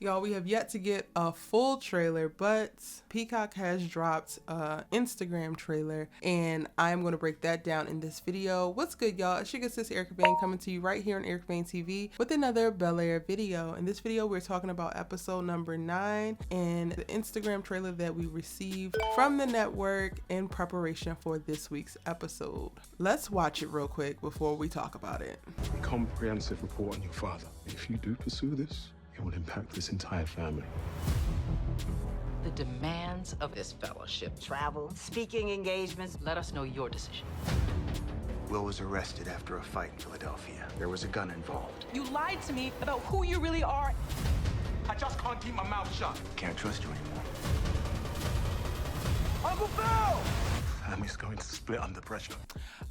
Y'all, we have yet to get a full trailer, but Peacock has dropped an Instagram trailer, and I'm going to break that down in this video. What's good, y'all? It's your good sis, Erica Bain, coming to you right here on Erica Bain TV with another Bel Air video. In this video, we're talking about episode number 9 and the Instagram trailer that we received from the network in preparation for this week's episode. Let's watch it real quick before we talk about it. A comprehensive report on your father. If you do pursue this, it will impact this entire family. The demands of this fellowship. Travel, speaking engagements. Let us know your decision. Will was arrested after a fight in Philadelphia. There was a gun involved. You lied to me about who you really are. I just can't keep my mouth shut. Can't trust you anymore. Uncle Phil! Family's going to split under pressure.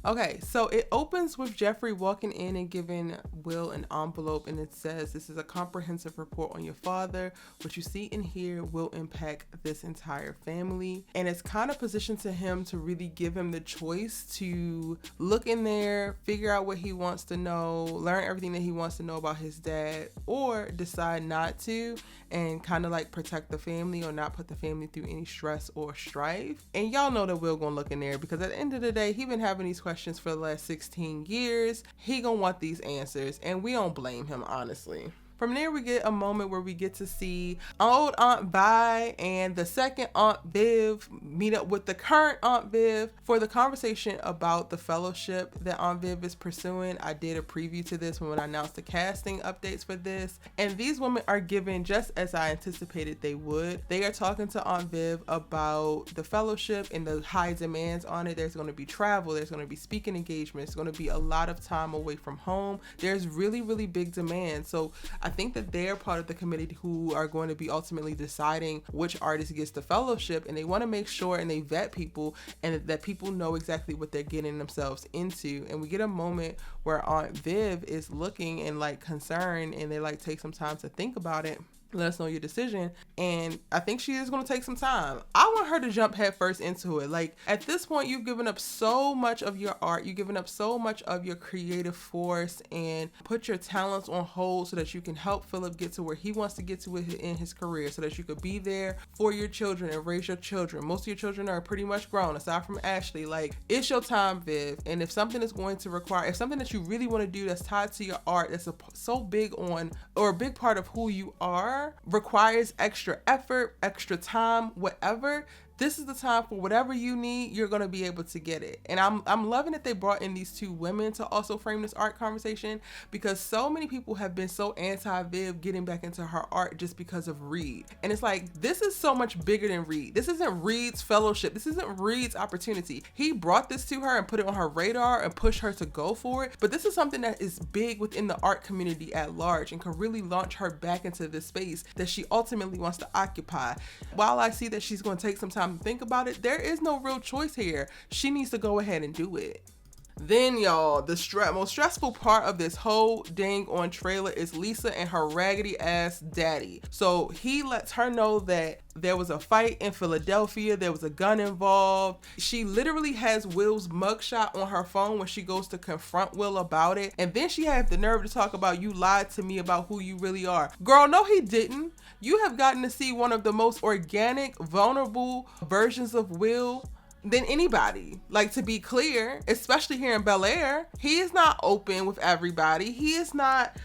Okay, so it opens with Geoffrey walking in and giving Will an envelope, and it says, "This is a comprehensive report on your father. What you see in here will impact this entire family." And it's kind of positioned to him to really give him the choice to look in there, figure out what he wants to know, learn everything that he wants to know about his dad, or decide not to and kind of like protect the family or not put the family through any stress or strife. And y'all know that Will gonna look in there because at the end of the day, he been having these questions for the last 16 years. He gonna want these answers, and we don't blame him, honestly. From there, we get a moment where we get to see old Aunt Vi and the second Aunt Viv meet up with the current Aunt Viv for the conversation about the fellowship that Aunt Viv is pursuing. I did a preview to this when I announced the casting updates for this, and these women are given just as I anticipated they would. They are talking to Aunt Viv about the fellowship and the high demands on it. There's going to be travel, there's going to be speaking engagements, there's going to be a lot of time away from home. There's really, really big demands. So I think that they're part of the committee who are going to be ultimately deciding which artist gets the fellowship, and they want to make sure and they vet people and that people know exactly what they're getting themselves into. And we get a moment where Aunt Viv is looking and like concerned, and they like take some time to think about it. Let us know your decision. And I think she is going to take some time. I want her to jump head first into it. Like, at this point, you've given up so much of your art. You've given up so much of your creative force and put your talents on hold so that you can help Phillip get to where he wants to get to in his career, so that you could be there for your children and raise your children. Most of your children are pretty much grown, aside from Ashley. Like, it's your time, Viv. And if something is going to require, if something that you really want to do that's tied to your art, that's so big on, or a big part of who you are, requires extra effort, extra time, whatever, this is the time for whatever you need. You're going to be able to get it. And I'm loving that they brought in these two women to also frame this art conversation, because so many people have been so anti-Viv getting back into her art just because of Reed. And it's like, this is so much bigger than Reed. This isn't Reed's fellowship. This isn't Reed's opportunity. He brought this to her and put it on her radar and pushed her to go for it. But this is something that is big within the art community at large and could really launch her back into this space that she ultimately wants to occupy. While I see that she's going to take some time to think about it, there is no real choice here. She needs to go ahead and do it. Then, y'all, the most stressful part of this whole dang on trailer is Lisa and her raggedy ass daddy. So he lets her know that there was a fight in Philadelphia, there was a gun involved. She literally has Will's mugshot on her phone when she goes to confront Will about it. And then she has the nerve to talk about, "You lied to me about who you really are." Girl, no he didn't. You have gotten to see one of the most organic, vulnerable versions of Will than anybody. Like, to be clear, especially here in Bel Air, he is not open with everybody. He is not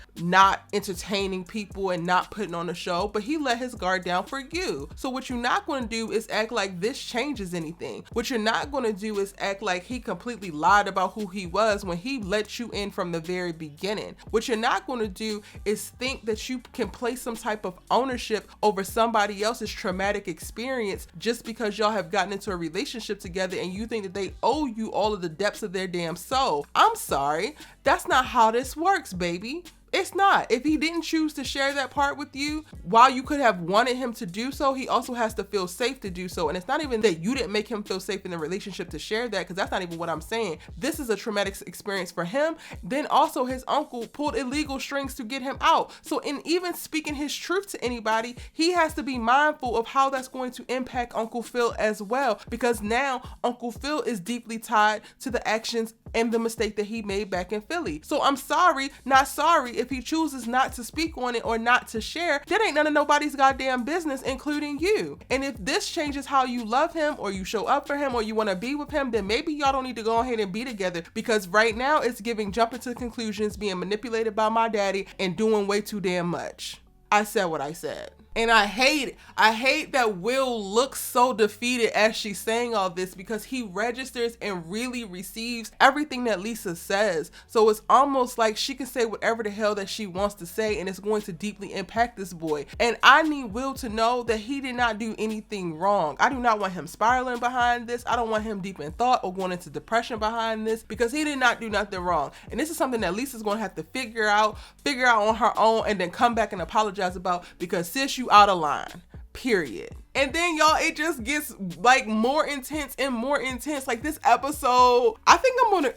entertaining people and not putting on a show, but he let his guard down for you. So what you're not going to do is act like this changes anything. What you're not going to do is act like he completely lied about who he was when he let you in from the very beginning. What you're not going to do is think that you can place some type of ownership over somebody else's traumatic experience just because y'all have gotten into a relationship together and you think that they owe you all of the depths of their damn soul. I'm sorry, that's not how this works, baby. It's not. If he didn't choose to share that part with you, while you could have wanted him to do so, he also has to feel safe to do so. And it's not even that you didn't make him feel safe in the relationship to share that, because that's not even what I'm saying. This is a traumatic experience for him. Then also his uncle pulled illegal strings to get him out. So in even speaking his truth to anybody, he has to be mindful of how that's going to impact Uncle Phil as well, because now Uncle Phil is deeply tied to the actions and the mistake that he made back in Philly. So I'm sorry, not sorry if he chooses not to speak on it or not to share, that ain't none of nobody's goddamn business, including you. And if this changes how you love him or you show up for him or you want to be with him, then maybe y'all don't need to go ahead and be together, because right now it's giving jumping to conclusions, being manipulated by my daddy, and doing way too damn much. I said what I said. And I hate that Will looks so defeated as she's saying all this, because he registers and really receives everything that Lisa says. So it's almost like she can say whatever the hell that she wants to say, and it's going to deeply impact this boy. And I need Will to know that he did not do anything wrong. I do not want him spiraling behind this. I don't want him deep in thought or going into depression behind this, because he did not do nothing wrong. And this is something that Lisa's going to have to figure out on her own, and then come back and apologize about, because sis, you out of line, period. And then y'all, it just gets like more intense and more intense. Like this episode, I think I'm gonna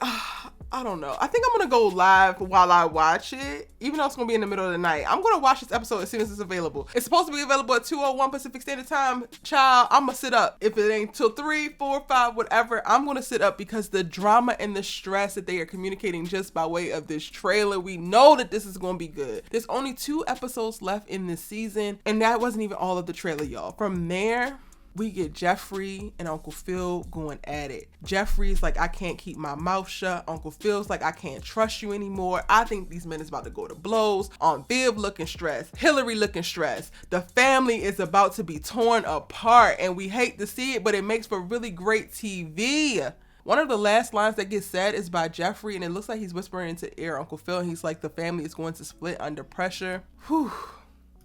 I don't know. I think I'm gonna go live while I watch it, even though it's gonna be in the middle of the night. I'm gonna watch this episode as soon as it's available. It's supposed to be available at 2:01 Pacific Standard Time. Child, I'm gonna sit up. If it ain't till 3, 4, 5, whatever, I'm gonna sit up, because the drama and the stress that they are communicating just by way of this trailer, we know that this is gonna be good. There's only 2 episodes left in this season, and that wasn't even all of the trailer, y'all. From there, we get Geoffrey and Uncle Phil going at it. Geoffrey's like, I can't keep my mouth shut. Uncle Phil's like, I can't trust you anymore. I think these men is about to go to blows. Viv looking stressed. Hilary looking stressed. The family is about to be torn apart, and we hate to see it, but it makes for really great TV. One of the last lines that gets said is by Geoffrey, and it looks like he's whispering into ear Uncle Phil. He's like, the family is going to split under pressure. Whew.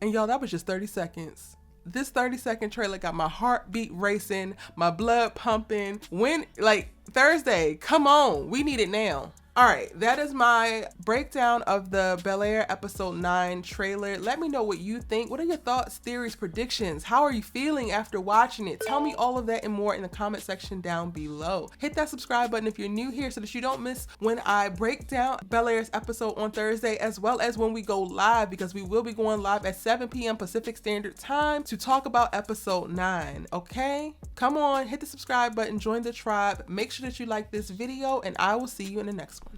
And y'all, that was just 30 seconds. This 30-second trailer got my heartbeat racing, my blood pumping. When, like, Thursday, come on, we need it now. All right, that is my breakdown of the Bel Air episode 9 trailer. Let me know what you think. What are your thoughts, theories, predictions? How are you feeling after watching it? Tell me all of that and more in the comment section down below. Hit that subscribe button if you're new here, so that you don't miss when I break down Bel Air's episode on Thursday, as well as when we go live, because we will be going live at 7 p.m. Pacific Standard Time to talk about episode 9, okay? Come on, hit the subscribe button, join the tribe. Make sure that you like this video, and I will see you in the next one.